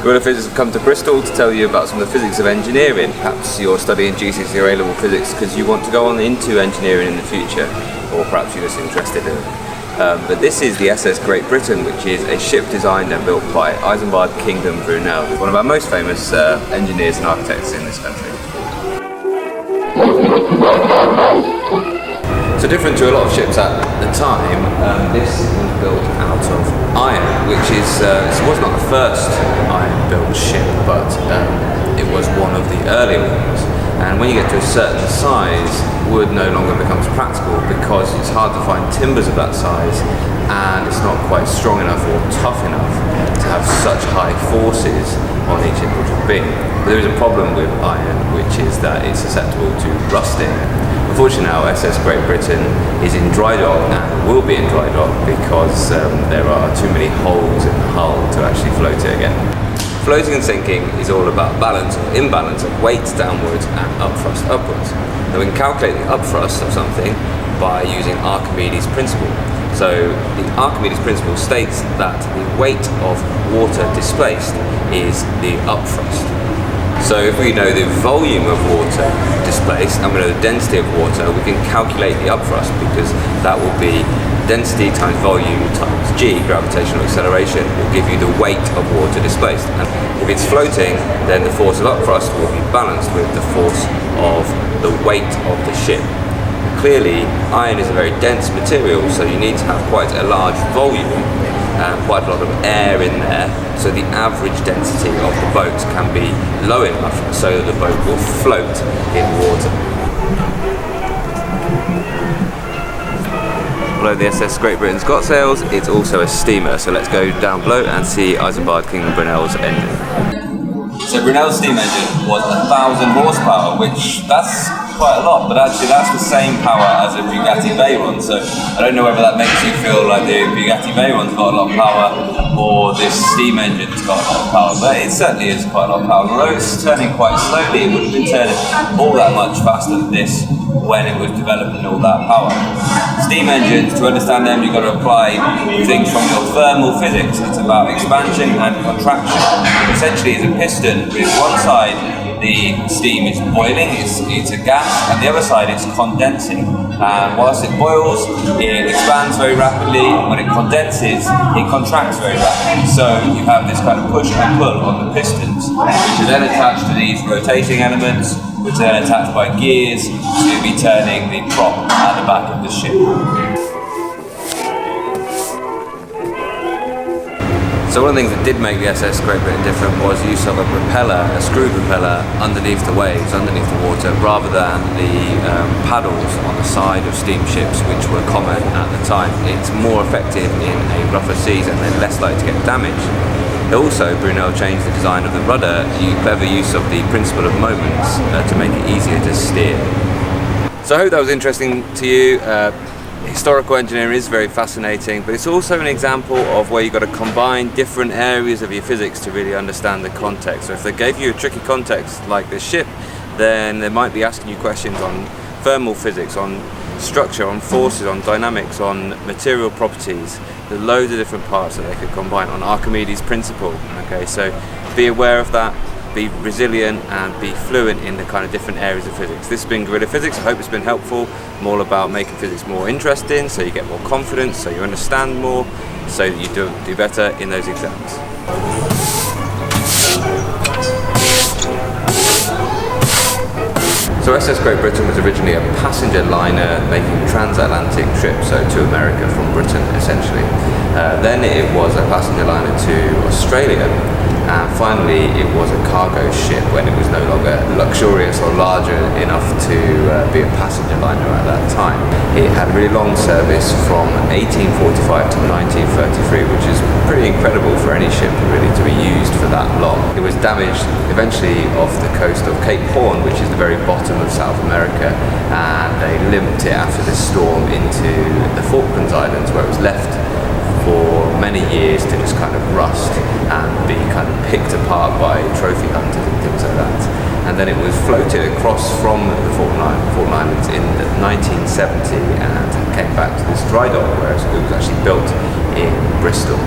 Brunel Physics have come to Bristol to tell you about some of the physics of engineering. Perhaps you're studying GCSE A level physics because you want to go on into engineering in the future, or perhaps you're just interested in it. But this is the SS Great Britain, which is a ship designed and built by Isambard Kingdom Brunel, one of our most famous engineers and architects in this country. So different to a lot of ships at the time, this was built out of iron, which is, it was not the first iron-built ship, but it was one of the earlier ones. And when you get to a certain size, wood no longer becomes practical because it's hard to find timbers of that size, and it's not quite strong enough or tough enough to have such high forces on each individual beam. But there is a problem with iron, which is that it's susceptible to rusting. Unfortunately now, SS Great Britain is in dry dock and will be in dry dock because there are too many holes in the hull to actually float it again. Floating and sinking is all about balance or imbalance of weights downwards and upthrust upwards. Now we can calculate the upthrust of something by using Archimedes' principle. So the Archimedes' principle states that the weight of water displaced is the upthrust. So if we know the volume of water displaced and we know the density of water, we can calculate the upthrust, because that will be density times volume times g, gravitational acceleration, will give you the weight of water displaced. And if it's floating, then the force of upthrust will be balanced with the force of the weight of the ship. Clearly, iron is a very dense material, so you need to have quite a large volume and quite a lot of air in there, so the average density of the boat can be low enough so that the boat will float in water. Below the SS Great Britain's got sails, it's also a steamer, so let's go down below and see Isambard Kingdom Brunel's engine. So Brunel's steam engine was 1,000 horsepower, which that's quite a lot, but actually that's the same power as a Bugatti Veyron, so I don't know whether that makes you feel like the Bugatti Veyron's got a lot of power or this steam engine's got a lot of power, but it certainly is quite a lot of power. Although it's turning quite slowly, it would have been turning all that much faster than this when it was developing all that power. Steam engines, to understand them, you've got to apply things from your thermal physics. It's about expansion and contraction. Essentially it's a piston with one side the steam is boiling, it's a gas, and the other side it's condensing. And whilst it boils, it expands very rapidly. When it condenses, it contracts very rapidly. So you have this kind of push and pull on the pistons, which are then attached to these rotating elements, which are then attached by gears to be turning the prop at the back of the ship. So one of the things that did make the SS Great Britain different was use of a propeller, a screw propeller, underneath the waves, underneath the water, rather than the paddles on the side of steamships, which were common at the time. It's more effective in a rougher season and less likely to get damaged. Also, Brunel changed the design of the rudder, clever use of the principle of moments to make it easier to steer. So I hope that was interesting to you. Historical engineering is very fascinating, but it's also an example of where you've got to combine different areas of your physics to really understand the context. So if they gave you a tricky context like this ship, then they might be asking you questions on thermal physics, on structure, on forces, on dynamics, on material properties. There's loads of different parts that they could combine, on Archimedes' principle. Okay, so be aware of that. Be resilient and be fluent in the kind of different areas of physics. This has been Guerrilla Physics. I hope it's been helpful. I'm all about making physics more interesting, so you get more confidence, so you understand more, so that you do better in those exams. So SS Great Britain was originally a passenger liner making transatlantic trips, so to America from Britain essentially. Then it was a passenger liner to Australia. And finally it was a cargo ship when it was no longer luxurious or larger enough to be a passenger liner at that time. It had a really long service from 1845 to 1933, which is pretty incredible for any ship really to be used for that long. It was damaged eventually off the coast of Cape Horn, which is the very bottom of South America, and they limped it after this storm into the Falklands Islands, where it was left for many years to just kind of rust and be kind of picked apart by trophy hunters and things like that. And then it was floated across from the Falkland Islands in 1970 and came back to this dry dock, where it was actually built in Bristol.